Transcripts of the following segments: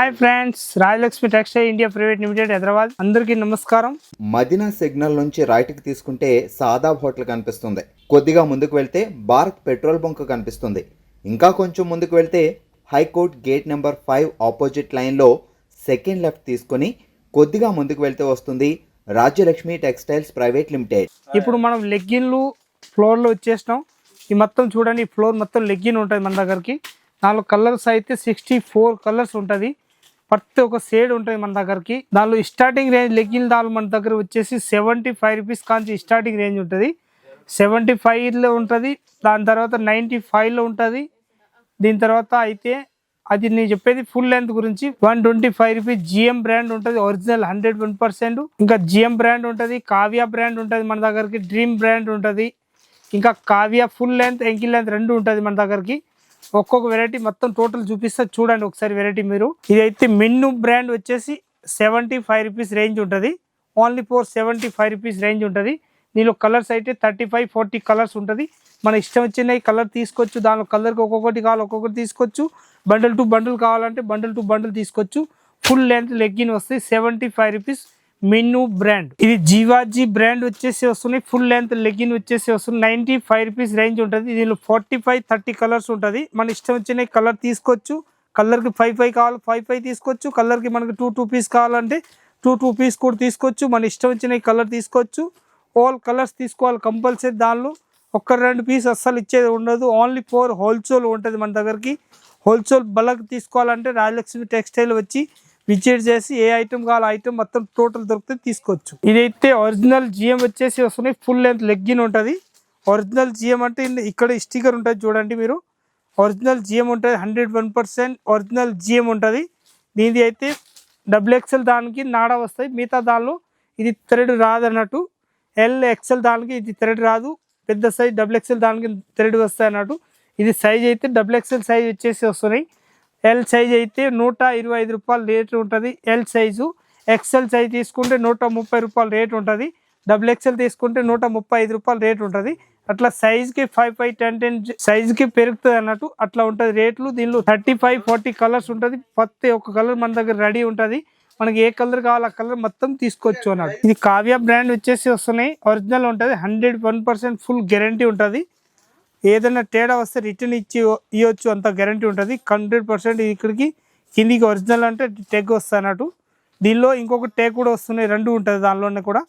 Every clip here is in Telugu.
Hi friends, Rajalakshmi textile India private limited Hyderabad. అందరికీ నమస్కారం. మదీనా సిగ్నల్ నుంచి రైట్కి తీసుకుంటే సాదాబ్ హోటల్ కనిపిస్తుంది. కొద్దిగా ముందుకు వెళ్తే భారత్ పెట్రోల్ బంక్ కనిపిస్తుంది. ఇంకా కొంచెం ముందుకు వెళ్తే హైకోర్ట్ గేట్ నెంబర్ 5 ఆపోజిట్ లైన్లో సెకండ్ లెఫ్ట్ తీసుకొని కొద్దిగా ముందుకు వెళ్తే వస్తుంది రాజ్యలక్ష్మి టెక్స్టైల్స్ ప్రైవేట్ లిమిటెడ్. ఇప్పుడు మనం లెగ్గిన్లు ఫ్లోర్లో వచ్చేసినాం. ఈ మొత్తం చూడండి, ఈ ఫ్లోర్ మొత్తం లెగ్గిన్ ఉంటుంది మన దగ్గరికి. 4 కలర్స్ అయితే 64 కలర్స్ ఉంటుంది. ప్రతి ఒక్క షేడ్ ఉంటుంది మన దగ్గరికి. దానిలో స్టార్టింగ్ రేంజ్ లెగ్గిన్ దాని మన దగ్గర వచ్చేసి 75 రూపీస్ కాంచి స్టార్టింగ్ రేంజ్ ఉంటుంది. 75లో ఉంటుంది, దాని తర్వాత 95లో ఉంటుంది. దీని తర్వాత అయితే అది నేను చెప్పేది ఫుల్ లెంత్ గురించి. 125 రూపీస్ జిఎం బ్రాండ్ ఉంటుంది, ఒరిజినల్ 101%. ఇంకా జిఎం బ్రాండ్ ఉంటుంది, కావ్య బ్రాండ్ ఉంటుంది మన దగ్గరికి, డ్రీమ్ బ్రాండ్ ఉంటుంది. ఇంకా Kavya full length ankle length రెండు ఉంటుంది మన దగ్గరికి. ఒక్కొక్క వెరైటీ మొత్తం టోటల్ చూపిస్తా, చూడండి ఒకసారి వెరైటీ మీరు. ఇదైతే మెన్ను బ్రాండ్ వచ్చేసి 75 రూపీస్ రేంజ్ ఉంటుంది. ఓన్లీ ఫోర్ 75 రూపీస్ రేంజ్ ఉంటుంది. దీనిలో కలర్స్ అయితే 35-40 కలర్స్ ఉంటుంది. మన ఇష్టం వచ్చిన కలర్ తీసుకోవచ్చు. దానిలో కలర్కి ఒక్కొక్కటి కావాలి ఒక్కొక్కటి తీసుకోవచ్చు. బండిల్ టు బండిల్ కావాలంటే బండిల్ టు బండిల్ తీసుకోవచ్చు. ఫుల్ లెంత్ లెగ్గిన్ వస్తాయి 75 రూపీస్ మెన్ను బ్రాండ్. ఇది జీవాజీ బ్రాండ్ వచ్చేసి వస్తున్నాయి. ఫుల్ లెంత్ లెగ్గిన్ వచ్చేసి వస్తుంది 95 రూపీస్ రేంజ్ ఉంటుంది. దీనిలో 45-30 కలర్స్ ఉంటుంది. మన ఇష్టం వచ్చిన కలర్ తీసుకోవచ్చు. కలర్కి 5 కావాలి 5 తీసుకోవచ్చు. కలర్కి మనకి 2 పీస్ కావాలంటే 2 పీస్ కూడా తీసుకోవచ్చు. మన ఇష్టం వచ్చిన కలర్ తీసుకోవచ్చు. ఆల్ కలర్స్ తీసుకోవాలి కంపల్సరీ. దానిలో 1-2 పీస్ అస్సలు ఇచ్చేది ఉండదు. ఓన్లీ ఫోర్ హోల్సేల్ ఉంటుంది మన దగ్గరికి. హోల్సేల్ బల్క్ తీసుకోవాలంటే రాజలక్ష్మి టెక్స్టైల్ వచ్చి విజిట్ చేసి ఏ ఐటమ్ కావాలి ఐటమ్ మొత్తం టోటల్ దొరికితే తీసుకోవచ్చు. ఇదైతే ఒరిజినల్ జిఎం వచ్చేసి వస్తున్నాయి. ఫుల్ లెంత్ లెగ్గిన్ ఉంటుంది. ఒరిజినల్ జిఎం అంటే ఇక్కడ స్టిక్కర్ ఉంటుంది చూడండి మీరు. ఒరిజినల్ జిఎం ఉంటుంది, 101% ఒరిజినల్ జిఎం ఉంటుంది. దీనిది అయితే XXL దానికి నాడా వస్తాయి. మిగతా దానిలో ఇది థ్రెడ్ రాదు అన్నట్టు. LXL దానికి ఇది థ్రెడ్ రాదు. పెద్ద సైజ్ XXL దానికి థ్రెడ్ వస్తాయి అన్నట్టు. ఇది సైజ్ అయితే XXL సైజ్ వచ్చేసి వస్తున్నాయి. ఎల్ సైజ్ అయితే 125 రూపాయలు రేట్ ఉంటుంది. L size. XL సైజ్ తీసుకుంటే 130 రూపాయలు రేట్ ఉంటుంది. XXL తీసుకుంటే 135 రూపాయలు రేట్ ఉంటుంది. అట్లా సైజ్కి 5-10 సైజ్కి పెరుగుతుంది అన్నట్టు. అట్లా ఉంటుంది రేట్లు. దీనిలో 35-40 కలర్స్ ఉంటుంది. ప్రతి ఒక్క కలర్ మన దగ్గర రెడీ ఉంటుంది. మనకి ఏ కలర్ కావాలి ఆ కలర్ మొత్తం తీసుకోవచ్చు అన్నట్టు. ఇది కావ్య బ్రాండ్ వచ్చేసి వస్తున్నాయి. ఒరిజినల్ ఉంటుంది, 101% ఫుల్ గ్యారంటీ ఉంటుంది. ఏదైనా తేడా వస్తే రిటర్న్ ఇవ్వచ్చు, అంత గ్యారంటీ ఉంటుంది. 100% ఇక్కడికి కిందికి ఒరిజినల్ అంటే టెగ్ వస్తాయి అన్నట్టు. దీనిలో ఇంకొక టెగ్ కూడా వస్తున్నాయి, 2 ఉంటుంది దానిలోనే కూడా.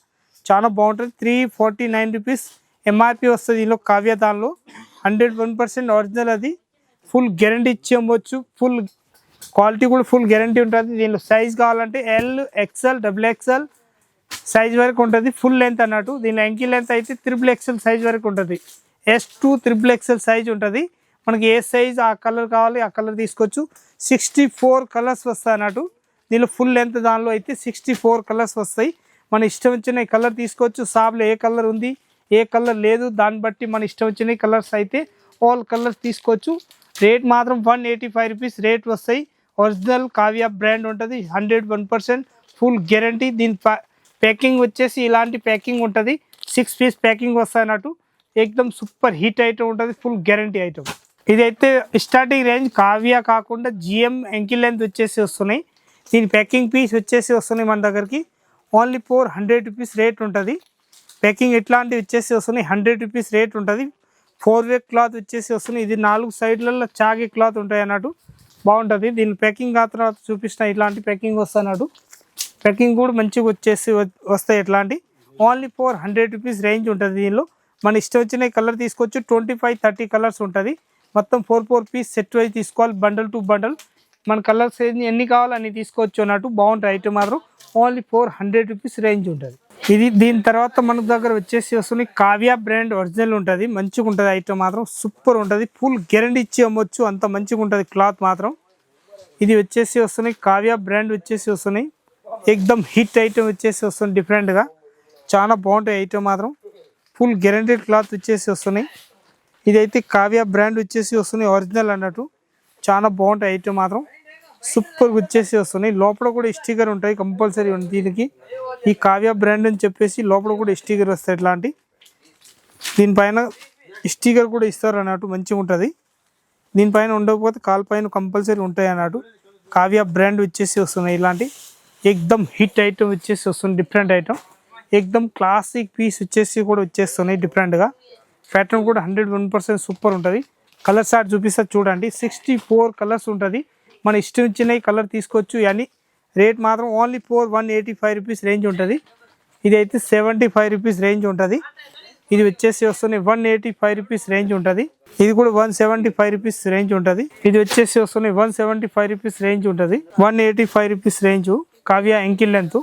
చాలా బాగుంటుంది. 349 రూపీస్ ఎంఆర్పి వస్తుంది దీనిలో. కావ్య దానిలో 101% ఒరిజినల్. అది ఫుల్ గ్యారంటీ ఇచ్చి అమ్మవచ్చు. ఫుల్ క్వాలిటీ కూడా ఫుల్ గ్యారంటీ ఉంటుంది. దీనిలో సైజ్ కావాలంటే LXL XXL సైజ్ వరకు ఉంటుంది. ఫుల్ లెంత్ అన్నట్టు. దీనిలో ఎంకిల్ లెంత్ అయితే XXL సైజ్ వరకు ఉంటుంది. S2 XXL సైజ్ ఉంటుంది. మనకి ఏ సైజ్ ఆ కలర్ కావాలి ఆ కలర్ తీసుకోవచ్చు. 64 కలర్స్ వస్తాయి అన్నట్టు. దీనిలో ఫుల్ లెంత్ దానిలో అయితే 64 కలర్స్ వస్తాయి. మన ఇష్టం వచ్చిన కలర్ తీసుకోవచ్చు. షాప్లో ఏ కలర్ ఉంది ఏ కలర్ లేదు దాన్ని బట్టి మన ఇష్టం వచ్చిన కలర్స్ అయితే ఆల్ కలర్స్ తీసుకోవచ్చు. రేట్ మాత్రం 185 రూపీస్ రేట్ వస్తాయి. ఒరిజినల్ కావ్య బ్రాండ్ ఉంటుంది, 101% ఫుల్ గ్యారంటీ. దీని ప్యాకింగ్ వచ్చేసి ఇలాంటి ప్యాకింగ్ ఉంటుంది. 6 పీస్ ప్యాకింగ్ వస్తాయి అన్నట్టు. ఎక్దమ్ సూపర్ హిట్ ఐటమ్ ఉంటుంది, ఫుల్ గ్యారంటీ ఐటమ్. ఇదైతే స్టార్టింగ్ రేంజ్ కావ్య కాకుండా జిఎం ఎంకిల్ లెంత్ వచ్చేసి వస్తున్నాయి. దీని ప్యాకింగ్ పీస్ వచ్చేసి వస్తున్నాయి మన దగ్గరికి. ఓన్లీ 100 రూపీస్ రేట్ ఉంటుంది. ప్యాకింగ్ ఇట్లాంటివి వచ్చేసి వస్తున్నాయి, 100 రూపీస్ రేట్ ఉంటుంది. 4-వే క్లాత్ వచ్చేసి వస్తున్నాయి. ఇది 4 సైడ్లలో చాగే క్లాత్ ఉంటాయి అన్నట్టు. బాగుంటుంది. దీని ప్యాకింగ్ ఆ తర్వాత చూపిస్తున్న ఇట్లాంటి ప్యాకింగ్ వస్తాయి అన్నట్టు. ప్యాకింగ్ కూడా మంచిగా వచ్చేసి వస్తాయి ఇట్లాంటి. ఓన్లీ 100 రూపీస్ రేంజ్ ఉంటుంది. దీనిలో మన ఇష్టం వచ్చిన కలర్ తీసుకోవచ్చు. 25-30 కలర్స్ ఉంటుంది. మొత్తం 4 పీస్ సెట్ వైజ్ తీసుకోవాలి, బండల్ టు బండల్. మన కలర్స్ ఎన్ని కావాలి అన్ని తీసుకోవచ్చు అన్నట్టు. బాగుంటుంది ఐటమ్ మాత్రం. ఓన్లీ 100 రూపీస్ రేంజ్ ఉంటుంది. ఇది దీని తర్వాత మన దగ్గర వచ్చేసి వస్తుంది కావ్య బ్రాండ్ ఒరిజినల్ ఉంటుంది. మంచిగా ఉంటుంది ఐటమ్ మాత్రం, సూపర్ ఉంటుంది. ఫుల్ గ్యారంటీ ఇచ్చి అమ్మవచ్చు, అంత మంచిగా ఉంటుంది క్లాత్ మాత్రం. ఇది వచ్చేసి వస్తున్నాయి కావ్య బ్రాండ్ వచ్చేసి వస్తున్నాయి. ఎక్దమ్ హిట్ ఐటమ్ వచ్చేసి వస్తుంది డిఫరెంట్గా. చాలా బాగుంటాయి ఐటమ్ మాత్రం. ఫుల్ గ్యారంటెడ్ క్లాత్ వచ్చేసి వస్తున్నాయి. ఇదైతే కావ్య బ్రాండ్ వచ్చేసి వస్తున్నాయి ఒరిజినల్ అన్నట్టు. చాలా బాగుంటాయి ఐటమ్ మాత్రం, సూపర్గా వచ్చేసి వస్తున్నాయి. లోపల కూడా స్టిక్కర్ ఉంటాయి కంపల్సరీ ఉంది దీనికి. ఈ కావ్య బ్రాండ్ అని చెప్పేసి లోపల కూడా స్టిక్కర్ వస్తాయి ఇట్లాంటి. దీనిపైన స్టిక్కర్ కూడా ఇస్తారు అన్నట్టు, మంచిగా ఉంటుంది. దీనిపైన ఉండకపోతే కాల్ పైన కంపల్సరీ ఉంటాయి అన్నట్టు. కావ్య బ్రాండ్ వచ్చేసి వస్తున్నాయి ఇలాంటి ఎక్దమ్ హిట్ ఐటమ్ వచ్చేసి వస్తుంది డిఫరెంట్ ఐటమ్ ఎక్దమ్ క్లాసిక్ పీస్ వచ్చేసి కూడా వచ్చేస్తున్నాయి డిఫరెంట్గా ప్యాటర్న్ కూడా 101% సూపర్ ఉంటుంది కలర్ చార్ట్ చూపిస్తా చూడండి 64 కలర్స్ ఉంటుంది మన ఇష్టం ఇచ్చిన కలర్ తీసుకోవచ్చు అని రేట్ మాత్రం ఓన్లీ ఫర్ 185 రూపీస్ రేంజ్ ఉంటుంది ఇది అయితే 75 రూపీస్ రేంజ్ ఉంటుంది ఇది వచ్చేసి వస్తున్నాయి 185 రూపీస్ రేంజ్ ఉంటుంది ఇది కూడా 175 రూపీస్ రేంజ్ ఉంటుంది ఇది వచ్చేసి వస్తున్నాయి 175 రూపీస్ రేంజ్ ఉంటుంది 185 rupees range Kavya ankle length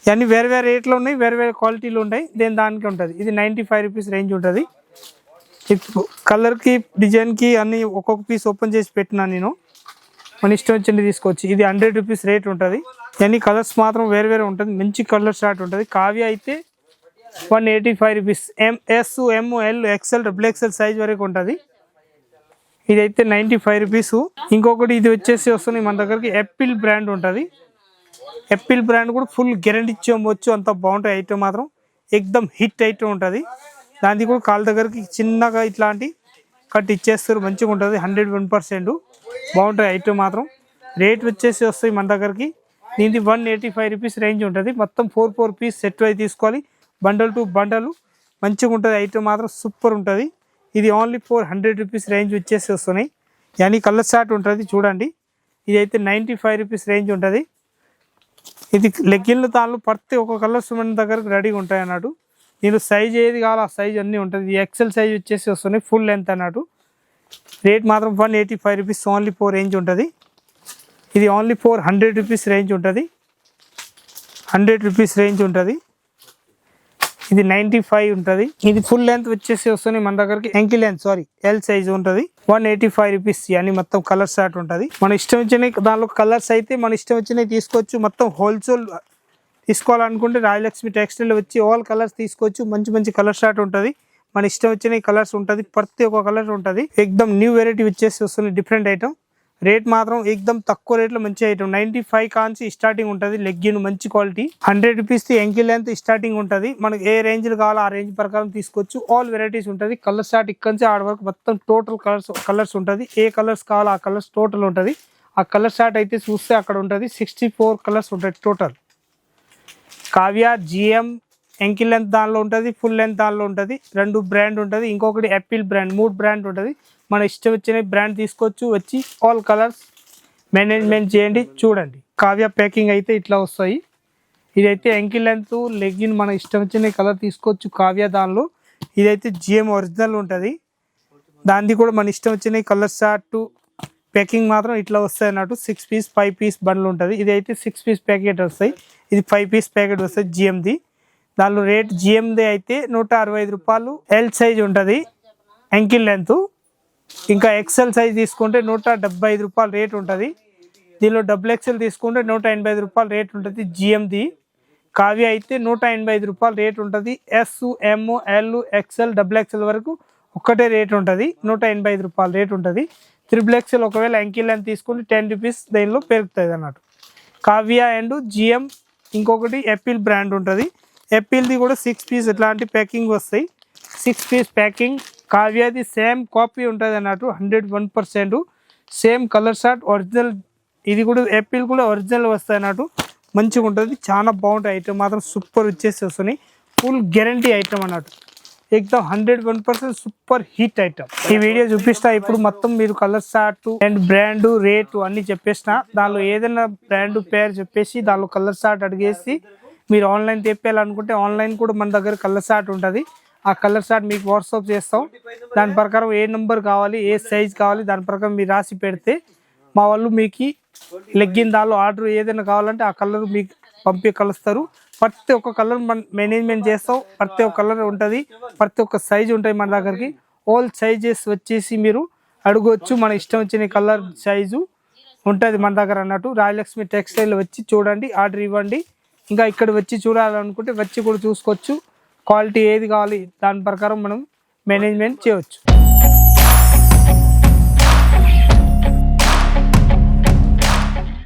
ఇవన్నీ వేరే వేరే రేట్లో ఉన్నాయి వేరే వేరే క్వాలిటీలు ఉంటాయి దానికి ఉంటుంది ఇది 95 రూపీస్ రేంజ్ ఉంటుంది కలర్కి డిజైన్కి అన్ని ఒక్కొక్క పీస్ ఓపెన్ చేసి పెట్టినా నేను మన ఇష్టం వచ్చింది తీసుకోవచ్చు ఇది 100 రూపీస్ రేట్ ఉంటుంది ఇవన్నీ కలర్స్ మాత్రం వేరే వేరే ఉంటుంది మంచి కలర్ స్టార్ట్ ఉంటుంది కావ్య అయితే 185 rupees MS M L XL double XL size వరకు ఉంటుంది ఇదైతే 95 రూపీస్ ఇంకొకటి ఇది వచ్చేసి వస్తుంది మన దగ్గరికి యాపిల్ బ్రాండ్ ఉంటుంది యాపిల్ బ్రాండ్ కూడా ఫుల్ గ్యారెంటీ ఇచ్చేవచ్చు అంత బాగుంటుంది ఐటమ్ మాత్రం ఎక్దమ్ హిట్ ఐటమ్ ఉంటుంది దానికి కూడా కాళ్ళ దగ్గరికి చిన్నగా ఇట్లాంటి కట్ ఇచ్చేస్తారు మంచిగా ఉంటుంది 101% బాగుంటుంది ఐటమ్ మాత్రం రేట్ వచ్చేసి వస్తాయి మన దగ్గరికి దీనికి 185 రూపీస్ రేంజ్ ఉంటుంది మొత్తం 4 పీస్ సెట్ అయి తీసుకోవాలి బండల్ టు బండలు మంచిగా ఉంటుంది ఐటమ్ మాత్రం సూపర్ ఉంటుంది ఇది ఓన్లీ 100 రూపీస్ రేంజ్ వచ్చేసి వస్తున్నాయి కానీ కలర్ చార్ట్ ఉంటుంది చూడండి ఇది అయితే 95 రూపీస్ రేంజ్ ఉంటుంది ఇది లెగ్గిన్లు తాళ్ళు ప్రతి ఒక్క కలర్స్ మన దగ్గరకు రెడీగా ఉంటాయి అన్నట్టు నేను సైజ్ ఏది కావాలో ఆ సైజ్ అన్నీ ఉంటుంది ఇది ఎక్సెల్ సైజ్ వచ్చేసి వస్తున్నాయి ఫుల్ లెంత్ అన్నట్టు రేట్ మాత్రం 185 రూపీస్ ఓన్లీ 4 రేంజ్ ఉంటుంది ఇది ఓన్లీ 100 రూపీస్ రేంజ్ ఉంటుంది 100 రూపీస్ రేంజ్ ఉంటుంది ఇది 95 ఉంటుంది ఇది ఫుల్ లెంత్ వచ్చేసి వస్తుంది మన దగ్గరికి ఎంకి లెంత్ ఎల్ సైజ్ ఉంటుంది 185 రూపీస్ అని మొత్తం కలర్ షార్ట్ ఉంటుంది మన ఇష్టం వచ్చిన దానిలో కలర్స్ అయితే మన ఇష్టం వచ్చినవి తీసుకోవచ్చు మొత్తం హోల్సేల్ తీసుకోవాలనుకుంటే రాయలక్ష్మి టెక్స్టైల్ వచ్చి ఆల్ కలర్స్ తీసుకోవచ్చు మంచి మంచి కలర్ షార్ట్ ఉంటుంది మన ఇష్టం వచ్చిన కలర్స్ ఉంటుంది ప్రతి ఒక్క కలర్ ఉంటుంది ఎక్దమ్ న్యూ వెరైటీ వచ్చేసి వస్తుంది డిఫరెంట్ ఐటమ్ రేట్ మాత్రం ఎక్దమ్ తక్కువ రేట్లో మంచి ఐటమ్ 95 కాంచి స్టార్టింగ్ ఉంటుంది లెగ్గిన్ మంచి క్వాలిటీ 100 రూపీస్ ఎంకి లెంత్ స్టార్టింగ్ ఉంటుంది మనకి ఏ రేంజ్ కావాలో ఆ రేంజ్ ప్రకారం తీసుకోవచ్చు ఆల్ వెరైటీస్ ఉంటుంది కలర్ షార్ట్ ఇక్కడ నుంచి ఆడ వరకు మొత్తం టోటల్ కలర్స్ ఉంటుంది ఏ కలర్స్ కావాలో ఆ కలర్స్ టోటల్ ఉంటుంది ఆ కలర్ షార్ట్ అయితే చూస్తే అక్కడ ఉంటుంది 64 కలర్స్ ఉంటుంది టోటల్ కావ్య జిఎం ఎంకి లెంత్ దానిలో ఉంటుంది ఫుల్ లెంత్ దానిలో ఉంటుంది 2 బ్రాండ్ ఉంటుంది ఇంకొకటి యాపిల్ బ్రాండ్ 3 బ్రాండ్ ఉంటుంది మన ఇష్టం వచ్చిన బ్రాండ్ తీసుకోవచ్చు వచ్చి ఆల్ కలర్స్ మేనేజ్మెంట్ చేయండి చూడండి కావ్య ప్యాకింగ్ అయితే ఇట్లా వస్తాయి ఇదైతే ఎంకి లెంత్ లెగ్గిన్ మన ఇష్టం వచ్చిన కలర్ తీసుకోవచ్చు కావ్య దానిలో ఇదైతే జిఎం ఒరిజినల్ ఉంటుంది దాన్ని కూడా మన ఇష్టం వచ్చిన కలర్ షార్ట్ ప్యాకింగ్ మాత్రం ఇట్లా వస్తాయి అన్నట్టు 6 పీస్ 5 పీస్ బండ్లు ఉంటుంది ఇదైతే 6 పీస్ ప్యాకెట్ వస్తాయి ఇది 5 పీస్ ప్యాకెట్ వస్తాయి జిఎంది దానిలో రేట్ జిఎంది అయితే 165 రూపాయలు ఎల్ సైజ్ ఉంటుంది ఎంకిల్ లెంత్ ఇంకా ఎక్సెల్ సైజ్ తీసుకుంటే 175 రూపాయలు రేట్ ఉంటుంది దీనిలో డబుల్ ఎక్సెల్ తీసుకుంటే 185 రూపాయలు రేట్ ఉంటుంది జిఎంది కావ్య అయితే 185 రూపాయలు రేట్ ఉంటుంది S M L XL double XL వరకు ఒక్కటే రేట్ ఉంటుంది 185 రూపాయలు రేట్ ఉంటుంది త్రిబుల్ ఎక్సెల్ ఒకవేళ ఎంకిల్ లెంత్ తీసుకుంటే 10 రూపీస్ దీనిలో పెరుగుతుంది అన్నట్టు కావ్య అండ్ జిఎం ఇంకొకటి యాపిల్ బ్రాండ్ ఉంటుంది యాపిల్ది కూడా 6 పీస్ ఇట్లాంటి ప్యాకింగ్ వస్తాయి 6 పీస్ ప్యాకింగ్ కావ్యది సేమ్ కాపీ ఉంటుంది అన్నట్టు 101% సేమ్ కలర్ షార్ట్ ఒరిజినల్ ఇది కూడా యాపిల్ కూడా ఒరిజినల్ వస్తాయి అన్నట్టు మంచిగా ఉంటుంది చాలా బాగుంటుంది ఐటమ్ మాత్రం సూపర్ వచ్చేసి వస్తున్నాయి ఫుల్ గ్యారంటీ ఐటమ్ అన్నట్టు ఎక్దమ్ 101% సూపర్ హిట్ ఐటమ్ ఈ వీడియో చూపిస్తా ఇప్పుడు మొత్తం మీరు colour short and brand rate అన్ని చెప్పేసిన దానిలో ఏదైనా బ్రాండ్ పేరు చెప్పేసి దానిలో కలర్ షార్ట్ అడిగేసి మీరు ఆన్లైన్ తెప్పాలనుకుంటే ఆన్లైన్ కూడా మన దగ్గర కలర్ షార్ట్ ఉంటుంది ఆ కలర్ షార్ట్ మీకు వాట్సాప్ చేస్తాం దాని ప్రకారం ఏ నెంబర్ కావాలి ఏ సైజ్ కావాలి దాని ప్రకారం మీరు రాసి పెడితే మా వాళ్ళు మీకు లెగ్గిన్ దానిలో ఆర్డర్ ఏదైనా కావాలంటే ఆ కలర్ మీకు పంపి కలుస్తారు ప్రతి ఒక్క కలర్ మనం మేనేజ్మెంట్ చేస్తాం ప్రతి ఒక్క కలర్ ఉంటుంది ప్రతి ఒక్క సైజు ఉంటాయి మన దగ్గరికి ఆల్ సైజెస్ వచ్చేసి మీరు అడగవచ్చు మన ఇష్టం వచ్చిన కలర్ సైజు ఉంటుంది మన దగ్గర అన్నట్టు రాయలక్ష్మి టెక్స్టైల్ వచ్చి చూడండి ఆర్డర్ ఇవ్వండి ఇంకా ఇక్కడ వచ్చి చూడాలనుకుంటే వచ్చి కూడా చూసుకోవచ్చు క్వాలిటీ ఏది కావాలి దాని ప్రకారం మనం మేనేజ్మెంట్ చేయవచ్చు